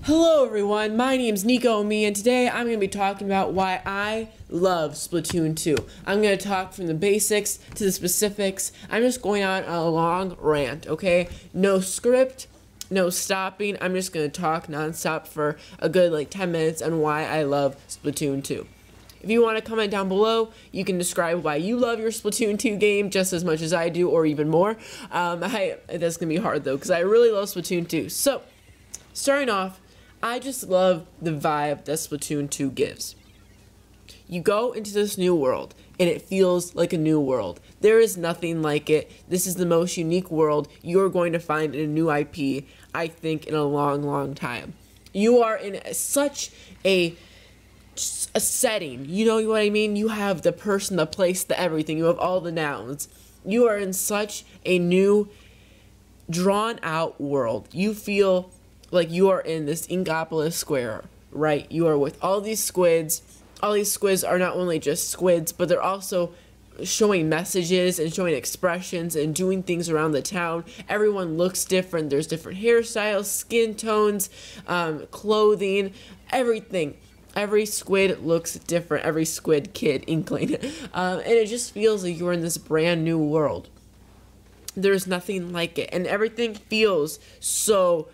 Hello everyone, my name's Nico and today I'm going to be talking about why I love Splatoon 2. I'm going to talk from the basics to the specifics. I'm just going on a long rant, okay? No script, no stopping. I'm just going to talk nonstop for a good 10 minutes on why I love Splatoon 2. If you want to comment down below, you can describe why you love your Splatoon 2 game just as much as I do or even more. That's going to be hard though because I really love Splatoon 2. So, starting off, I just love the vibe that Splatoon 2 gives. You go into this new world, and it feels like a new world. There is nothing like it. This is the most unique world you're going to find in a new IP, I think, in a long, long time. You are in such a setting, you know what I mean? You have the person, the place, the everything. You have all the nouns. You are in such a new, drawn-out world. You feel like you are in this Inkopolis Square, right? You are with all these squids. All these squids are not only just squids, but they're also showing messages and showing expressions and doing things around the town. Everyone looks different. There's different hairstyles, skin tones, clothing, everything. Every squid looks different. Every squid kid, inkling. And it just feels like you're in this brand new world. There's nothing like it. And everything feels so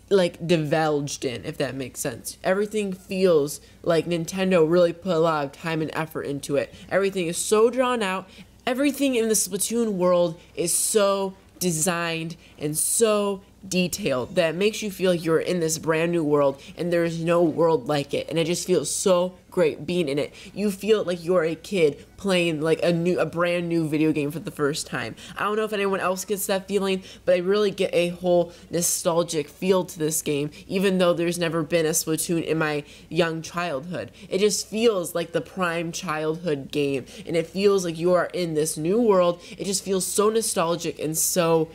divulged in, if that makes sense. Everything feels like Nintendo really put a lot of time and effort into it. Everything is so drawn out. Everything in the Splatoon world is so designed and so detailed that it makes you feel like you're in this brand new world and there's no world like it, and it just feels so great being in it. You feel like you're a kid playing a brand new video game for the first time. I don't know if anyone else gets that feeling, but I really get a whole nostalgic feel to this game, even though there's never been a Splatoon in my young childhood. It just feels like the prime childhood game, and it feels like you are in this new world. It just feels so nostalgic and so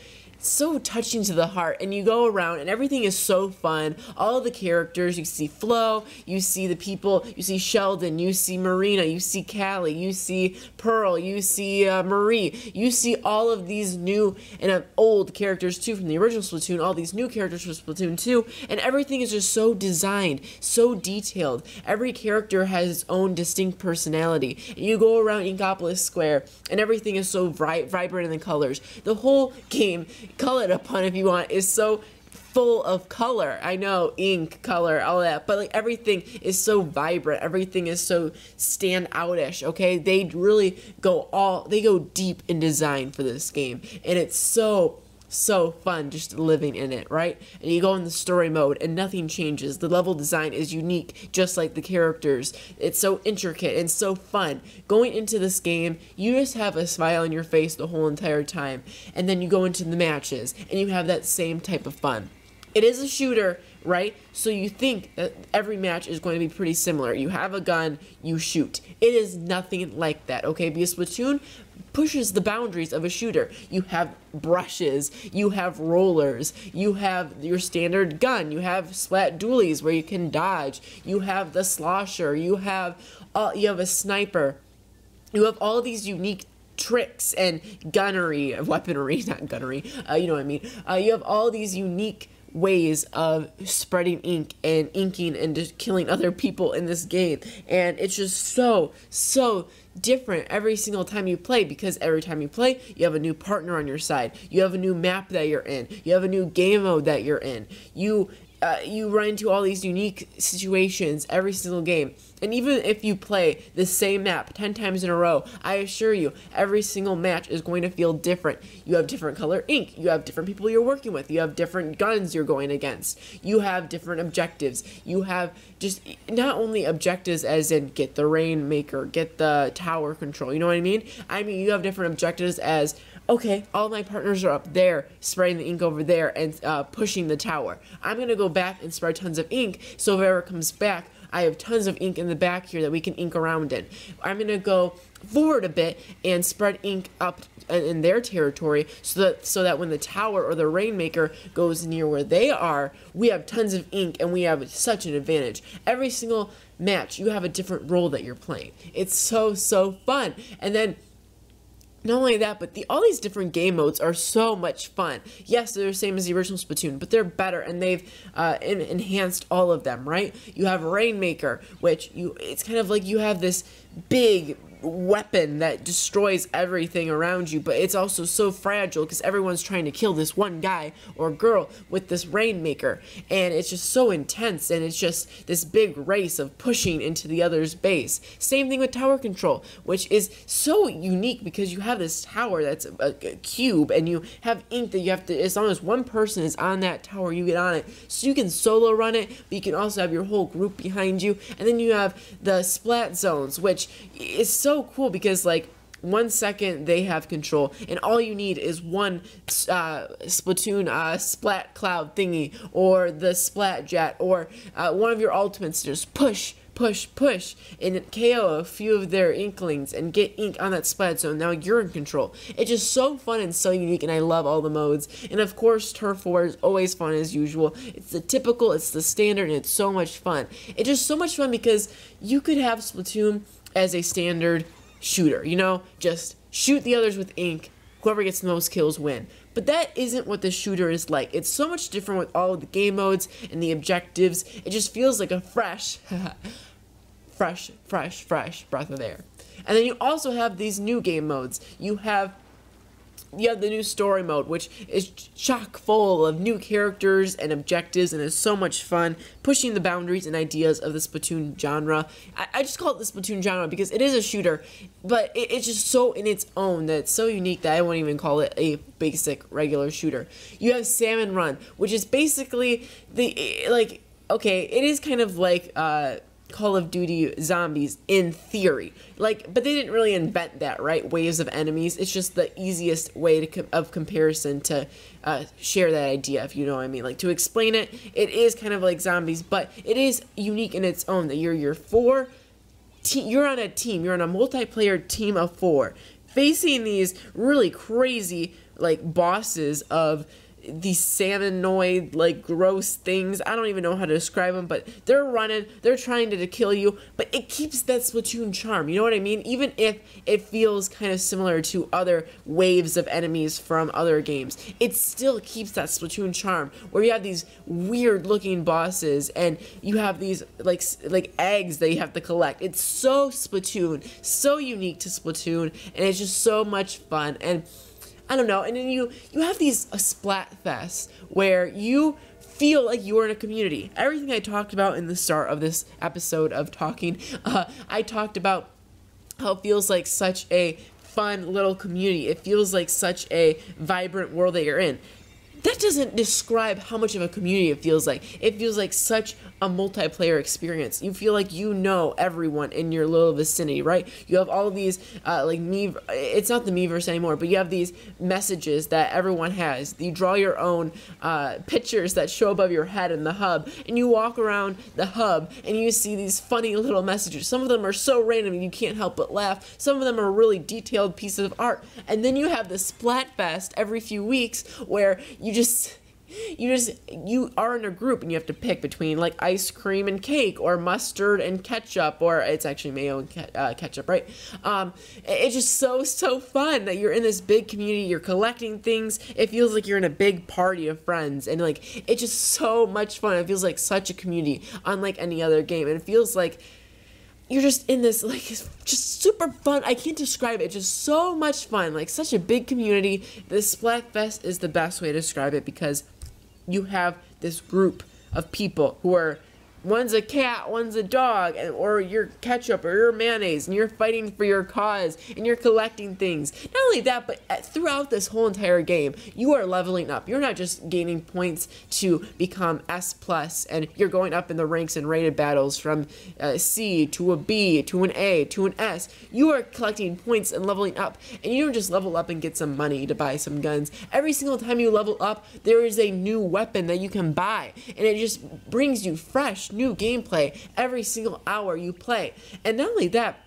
touching to the heart, and you go around and everything is so fun. All the characters, you see Flo, you see the people, you see Sheldon, you see Marina, you see Callie, you see Pearl, you see Marie, you see all of these new and old characters too from the original Splatoon, all these new characters from Splatoon 2, and everything is just so designed, so detailed. Every character has its own distinct personality, and you go around Inkopolis Square and everything is so vibrant in the colors. The whole game, call it a pun if you want, is so full of color. I know, ink, color, all that, but everything is so vibrant. Everything is so stand-out-ish, okay? They really go deep in design for this game, and it's so fun just living in it, right? And you go in the story mode and nothing changes. The level design is unique, just like the characters. It's so intricate and so fun. Going into this game, you just have a smile on your face the whole entire time. And then you go into the matches and you have that same type of fun. It is a shooter, right? So you think that every match is going to be pretty similar. You have a gun, you shoot. It is nothing like that, okay? Because Splatoon pushes the boundaries of a shooter. You have brushes, you have rollers, you have your standard gun, you have splat dualies where you can dodge, you have the slosher, you have a sniper. You have all these unique tricks and weaponry, not gunnery, you know what I mean. You have all these unique ways of spreading ink and inking and just killing other people in this game, and it's just so different every single time you play, because every time you play you have a new partner on your side, you have a new map that you're in, you have a new game mode that you're in, you run into all these unique situations every single game. And even if you play the same map 10 times in a row, I assure you, every single match is going to feel different. You have different color ink, you have different people you're working with, you have different guns you're going against, you have different objectives, you have just not only objectives as in get the Rainmaker, get the tower control, you know what I mean? I mean, you have different objectives as, okay, all my partners are up there, spreading the ink over there and pushing the tower. I'm going to go back and spread tons of ink, so if ever comes back, I have tons of ink in the back here that we can ink around in. I'm going to go forward a bit and spread ink up in their territory so that when the tower or the Rainmaker goes near where they are, we have tons of ink and we have such an advantage. Every single match, you have a different role that you're playing. It's so fun. And then Not only that, but all these different game modes are so much fun. Yes, they're the same as the original Splatoon, but they're better, and they've enhanced all of them, right? You have Rainmaker, which it's kind of like you have this big weapon that destroys everything around you, but it's also so fragile because everyone's trying to kill this one guy or girl with this Rainmaker, and it's just so intense, and it's just this big race of pushing into the other's base. Same thing with tower control, which is so unique because you have this tower that's a cube, and you have ink that you have to, as long as one person is on that tower, you get on it. So you can solo run it, but you can also have your whole group behind you, and then you have the splat zones, which is so cool because, like, 1 second they have control, and all you need is one Splatoon splat cloud thingy, or the splat jet, or one of your ultimates to just push, and KO a few of their inklings and get ink on that splat zone. Now you're in control. It's just so fun and so unique, and I love all the modes. And of course, Turf War is always fun as usual. It's the typical, it's the standard, and it's so much fun. It's just so much fun because you could have Splatoon as a standard shooter, you know, just shoot the others with ink, whoever gets the most kills win. But that isn't what the shooter is like. It's so much different with all of the game modes and the objectives. It just feels like a fresh breath of air. And then you also have these new game modes. You have the new story mode, which is chock full of new characters and objectives, and is so much fun, pushing the boundaries and ideas of the Splatoon genre. I just call it the Splatoon genre because it is a shooter, but it's just so in its own that it's so unique that I won't even call it a basic regular shooter. You have Salmon Run, which is basically okay, it is kind of like Call of Duty Zombies in theory, but they didn't really invent that, right? Waves of enemies. It's just the easiest way of comparison to share that idea, if you know what I mean. Like, to explain it, it is kind of like zombies, but it is unique in its own that you're you're on a team, you're on a multiplayer team of 4, facing these really crazy bosses of these salmonoid, gross things. I don't even know how to describe them, but they're running, they're trying to kill you, but it keeps that Splatoon charm, you know what I mean? Even if it feels kind of similar to other waves of enemies from other games, it still keeps that Splatoon charm, where you have these weird looking bosses, and you have these, like eggs that you have to collect. It's so Splatoon, so unique to Splatoon, and it's just so much fun. And I don't know, and then you have these splat fests where you feel like you're in a community. Everything I talked about in the start of this episode of talking, I talked about how it feels like such a fun little community. It feels like such a vibrant world that you're in. That doesn't describe how much of a community it feels like. It feels like such a multiplayer experience. You feel like you know everyone in your little vicinity, right? You have all of these, it's not the Miiverse anymore, but you have these messages that everyone has. You draw your own pictures that show above your head in the hub, and you walk around the hub, and you see these funny little messages. Some of them are so random you can't help but laugh. Some of them are really detailed pieces of art. And then you have the Splatfest every few weeks where you are in a group and you have to pick between ice cream and cake, or mustard and ketchup, or it's actually mayo and ketchup, right? It's just so fun that you're in this big community, you're collecting things. It feels like you're in a big party of friends, and it's just so much fun. It feels like such a community, unlike any other game, and it feels like you're just in this, just super fun. I can't describe it. It's just so much fun. Such a big community. This Splatfest is the best way to describe it because you have this group of people who are, one's a cat, one's a dog, or you're ketchup, or you're mayonnaise, and you're fighting for your cause, and you're collecting things. Not only that, but throughout this whole entire game, you are leveling up. You're not just gaining points to become S+, and you're going up in the ranks and rated battles from C to a B to an A to an S. You are collecting points and leveling up, and you don't just level up and get some money to buy some guns. Every single time you level up, there is a new weapon that you can buy, and it just brings you fresh new gameplay every single hour you play. And not only that,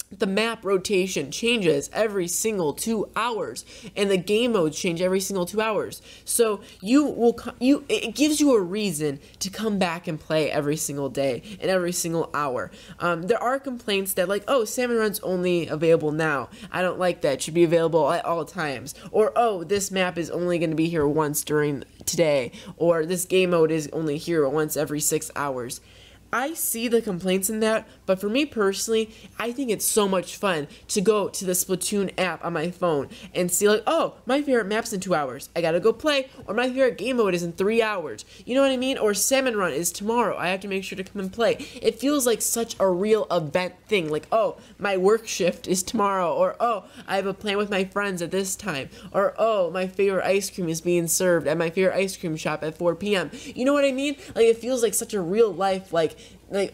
the map rotation changes every single 2 hours, and the game modes change every single 2 hours. So it gives you a reason to come back and play every single day and every single hour. There are complaints that like, oh, Salmon Run's only available now. I don't like that. It should be available at all times. Or, oh, this map is only going to be here once during today. Or this game mode is only here once every 6 hours. I see the complaints in that, but for me personally, I think it's so much fun to go to the Splatoon app on my phone and see like, oh, my favorite map's in 2 hours. I gotta go play, or my favorite game mode is in 3 hours. You know what I mean? Or Salmon Run is tomorrow. I have to make sure to come and play. It feels like such a real event thing. Like, oh, my work shift is tomorrow, or oh, I have a plan with my friends at this time, or oh, my favorite ice cream is being served at my favorite ice cream shop at 4 p.m. You know what I mean? Like, it feels like such a real life, like,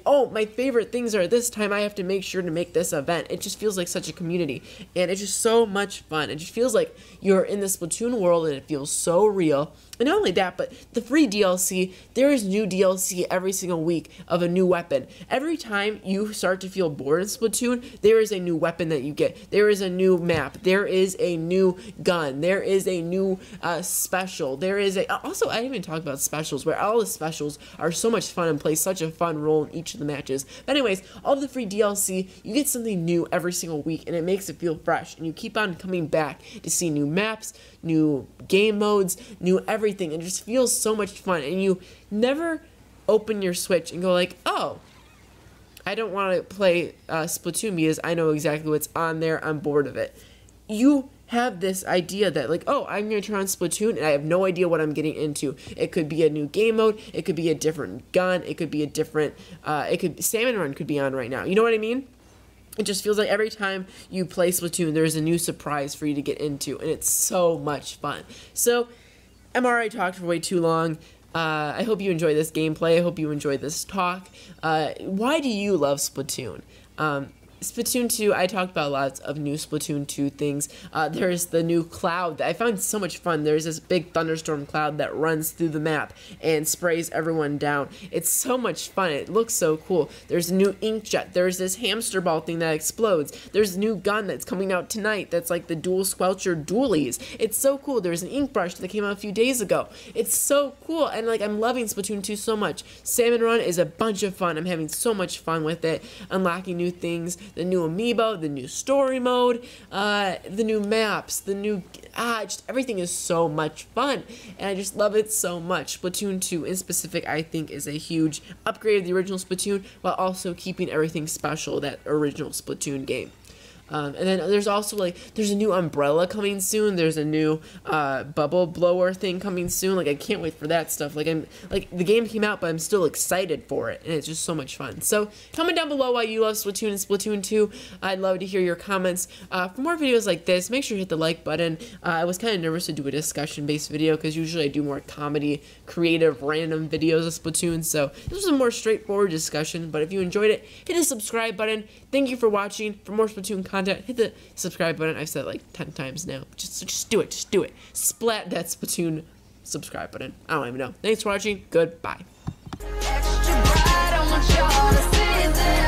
oh, my favorite things are at this time, I have to make sure to make this event. It just feels like such a community, and it's just so much fun. It just feels like you're in the Splatoon world, and it feels so real. And not only that, but the free DLC, there is new DLC every single week of a new weapon. Every time you start to feel bored in Splatoon, there is a new weapon that you get. There is a new map. There is a new gun. There is a new special. There is a... Also, I didn't even talk about specials, where all the specials are so much fun and play such a fun role in each of the matches. But anyways, all of the free DLC, you get something new every single week, and it makes it feel fresh. And you keep on coming back to see new maps, new game modes, new everything. It just feels so much fun, and you never open your Switch and go like, oh, I don't want to play Splatoon because I know exactly what's on there. I'm bored of it. You have this idea that like, oh, I'm going to turn on Splatoon and I have no idea what I'm getting into. It could be a new game mode. It could be a different gun. It could be a different, Salmon Run could be on right now. You know what I mean? It just feels like every time you play Splatoon, there's a new surprise for you to get into, and it's so much fun. So, I'm already talked for way too long. I hope you enjoy this gameplay. I hope you enjoy this talk. Why do you love Splatoon? Splatoon 2, I talked about lots of new Splatoon 2 things. There's the new cloud that I found so much fun. There's this big thunderstorm cloud that runs through the map and sprays everyone down. It's so much fun. It looks so cool. There's a new inkjet. There's this hamster ball thing that explodes. There's a new gun that's coming out tonight that's like the dual squelcher dualies. It's so cool. There's an ink brush that came out a few days ago. It's so cool, and like I'm loving Splatoon 2 so much. Salmon Run is a bunch of fun. I'm having so much fun with it, unlocking new things. The new amiibo, the new story mode, the new maps, the new, just everything is so much fun, and I just love it so much. Splatoon 2 in specific, I think, is a huge upgrade of the original Splatoon, while also keeping everything special, that original Splatoon game. And then there's also like, there's a new umbrella coming soon. There's a new bubble blower thing coming soon. Like, I can't wait for that stuff. Like, the game came out, but I'm still excited for it, and it's just so much fun. So comment down below why you love Splatoon and Splatoon 2. I'd love to hear your comments. For more videos like this, make sure to hit the like button. I was kind of nervous to do a discussion-based video because usually I do more comedy, creative, random videos of Splatoon. So this was a more straightforward discussion. But if you enjoyed it, hit the subscribe button. Thank you for watching. For more Splatoon content, hit the subscribe button. I've said it like 10 times now. Just do it. Just do it. Splat that Splatoon subscribe button. I don't even know. Thanks for watching. Goodbye. Extra bright, I want y'all to see this.